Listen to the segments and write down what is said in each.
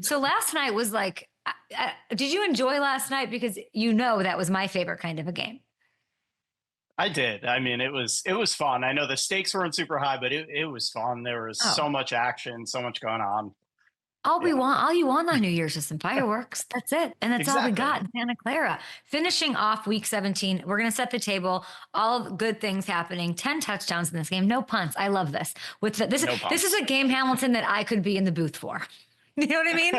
So last night was like, did you enjoy last night? Because that was my favorite kind of a game. I did. I mean, it was fun. I know the stakes weren't super high, but it was fun. There was Oh, so much action, so much going on. Yeah, all you want on New Year's is some fireworks. That's it. And that's all we exactly. got in Santa Clara. Finishing off week 17, we're going to set the table. All good things happening. 10 touchdowns in this game. No punts. I love this. No This is punts. a game, Hamilton, that I could be in the booth for. You know what I mean?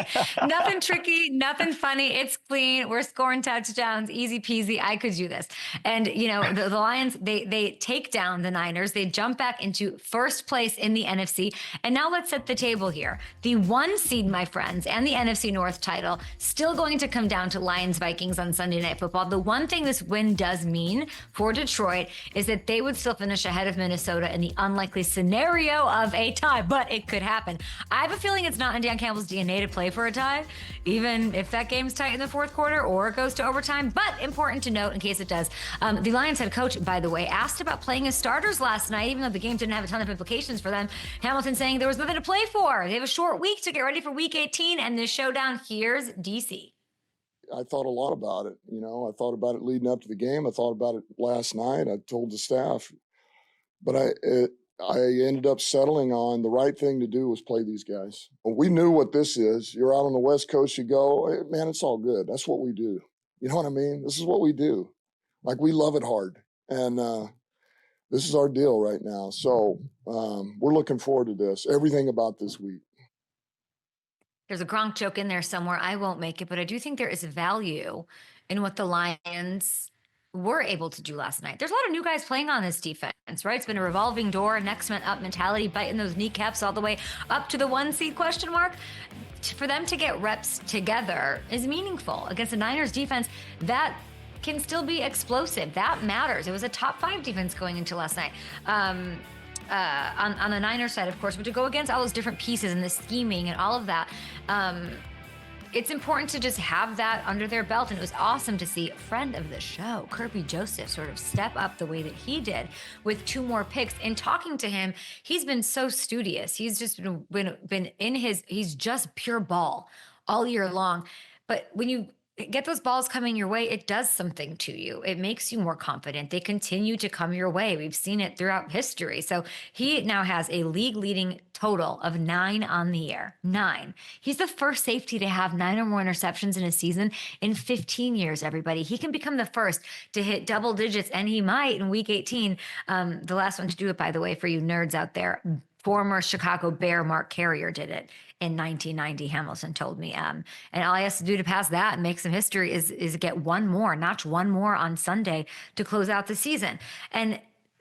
Nothing tricky, nothing funny. It's clean. We're scoring touchdowns, easy peasy. I could do this. And the Lions, they take down the Niners. They jump back into first place in the NFC. And now let's set the table here. The 1 seed, my friends, and the NFC North title still going to come down to Lions Vikings on Sunday Night Football. The one thing this win does mean for Detroit is that they would still finish ahead of Minnesota in the unlikely scenario of a tie, but it could happen. I have a feeling it's not in Dan Campbell's DNA to play for a tie, even if that game's tight in the fourth quarter or it goes to overtime. But important to note, in case it does, the Lions head coach, by the way, asked about playing his starters last night, even though the game didn't have a ton of implications for them. Hamilton saying there was nothing to play for. They have a short week to get ready for week 18 and this showdown. Here's DC. I thought a lot about it. I thought about it leading up to the game. I thought about it last night. I told the staff, but I ended up settling on the right thing to do was play these guys. We knew what this is. You're out on the West Coast, you go, hey, man, it's all good. That's what we do. You know what I mean? This is what we do. Like, we love it hard. And this is our deal right now. So we're looking forward to this, everything about this week. There's a Gronk joke in there somewhere. I won't make it, but I do think there is value in what the Lions were able to do last night. There's a lot of new guys playing on this defense, right? It's been a revolving door, next man up mentality, biting those kneecaps all the way up to the 1 seed question mark. For them to get reps together is meaningful against the Niners defense that can still be explosive. That matters. It was a top 5 defense going into last night. On the Niners side, of course, but to go against all those different pieces and the scheming and all of that, it's important to just have that under their belt. And it was awesome to see a friend of the show, Kirby Joseph, sort of step up the way that he did with 2 more picks. And talking to him, he's been so studious. He's just been he's just pure ball all year long. But when you get those balls coming your way, it does something to you. It makes you more confident. They continue to come your way. We've seen it throughout history. So he now has a league leading total of 9 on the year. 9. He's the first safety to have 9 or more interceptions in a season in 15 years, everybody. He can become the first to hit double digits, and he might in week 18. The last one to do it, by the way, for you nerds out there, former Chicago Bear Mark Carrier did it in 1990, Hamilton told me. And all he has to do to pass that and make some history is get notch one more on Sunday to close out the season. And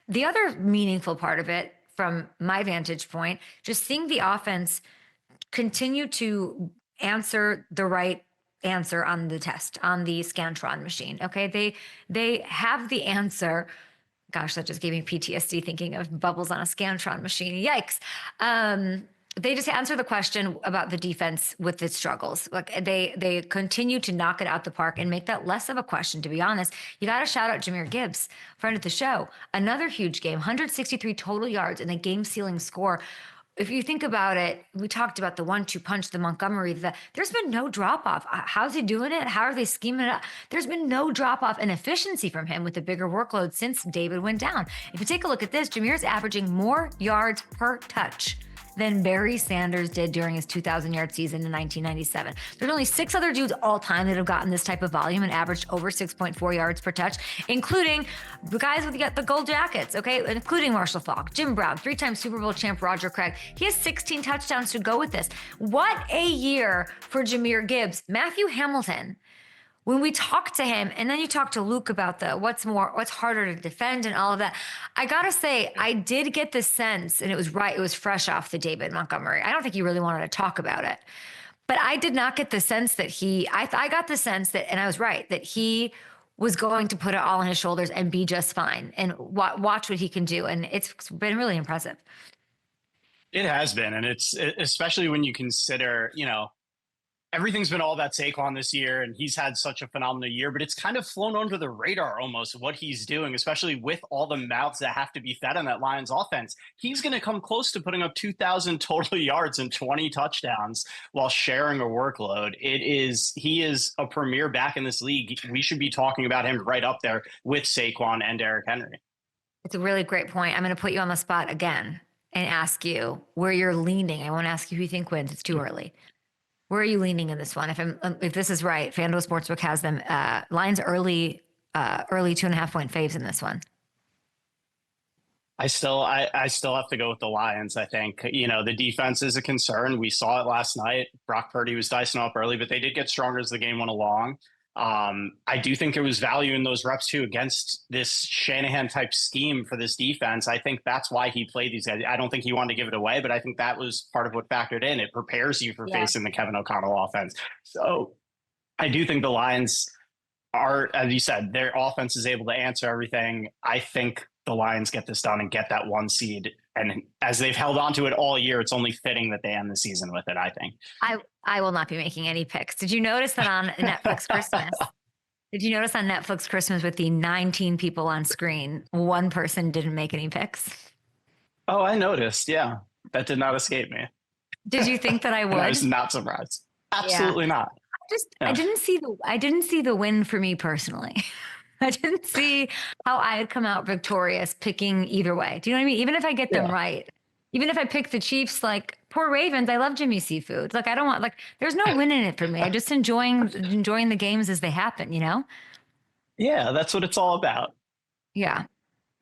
the other meaningful part of it, from my vantage point, just seeing the offense continue to answer the right answer on the test, on the Scantron machine. Okay, they have the answer. Gosh, that just gave me PTSD thinking of bubbles on a Scantron machine. Yikes. They just answer the question about the defense with its struggles. Like, they continue to knock it out the park and make that less of a question, to be honest. You got to shout out Jahmyr Gibbs, friend of the show. Another huge game, 163 total yards and a game-sealing score. If you think about it, we talked about the 1-2 punch, the Montgomery, there's been no drop off. How's he doing it? How are they scheming it up? There's been no drop off in efficiency from him with the bigger workload since David went down. If you take a look at this, Jahmyr's averaging more yards per touch than Barry Sanders did during his 2,000-yard season in 1997. There's only 6 other dudes all time that have gotten this type of volume and averaged over 6.4 yards per touch, including the guys with the gold jackets, okay? Including Marshall Faulk, Jim Brown, 3-time Super Bowl champ Roger Craig. He has 16 touchdowns to go with this. What a year for Jahmyr Gibbs. Matthew Hamilton, when we talked to him, and then you talked to Luke about what's harder to defend and all of that, I gotta say, I did get the sense, and it was fresh off the David Montgomery. I don't think he really wanted to talk about it, but I did not get the sense that I got the sense that, and I was right, that he was going to put it all on his shoulders and be just fine and watch what he can do. And it's been really impressive. It has been, and it's especially when you consider, everything's been all about Saquon this year, and he's had such a phenomenal year, but it's kind of flown under the radar almost what he's doing, especially with all the mouths that have to be fed on that Lions offense. He's going to come close to putting up 2,000 total yards and 20 touchdowns while sharing a workload. He is a premier back in this league. We should be talking about him right up there with Saquon and Derrick Henry. It's a really great point. I'm going to put you on the spot again and ask you where you're leaning. I won't ask you who you think wins. It's too early. Where are you leaning in this one? If this is right, FanDuel Sportsbook has them Lions early 2.5 point faves in this one. I still have to go with the Lions. I think, the defense is a concern. We saw it last night. Brock Purdy was dicing up early, but they did get stronger as the game went along. I do think there was value in those reps too against this Shanahan type scheme for this defense. I think that's why he played these guys. I don't think he wanted to give it away, but I think that was part of what factored in. It prepares you for facing the Kevin O'Connell offense. So I do think the Lions are, as you said, their offense is able to answer everything. I think the Lions get this done and get that 1 seed. And as they've held on to it all year, it's only fitting that they end the season with it, I think. I will not be making any picks. Did you notice that on Netflix Christmas? Did you notice on Netflix Christmas with the 19 people on screen, one person didn't make any picks? Oh, I noticed. Yeah. That did not escape me. Did you think that I would? I was not surprised. Absolutely not. I didn't see the win for me personally. I didn't see how I'd come out victorious picking either way. Do you know what I mean? Even if I get them right, even if I pick the Chiefs, like poor Ravens, I love Jimmy Seafood. Like I don't want, there's no win in it for me. I just enjoying the games as they happen, Yeah, that's what it's all about. Yeah.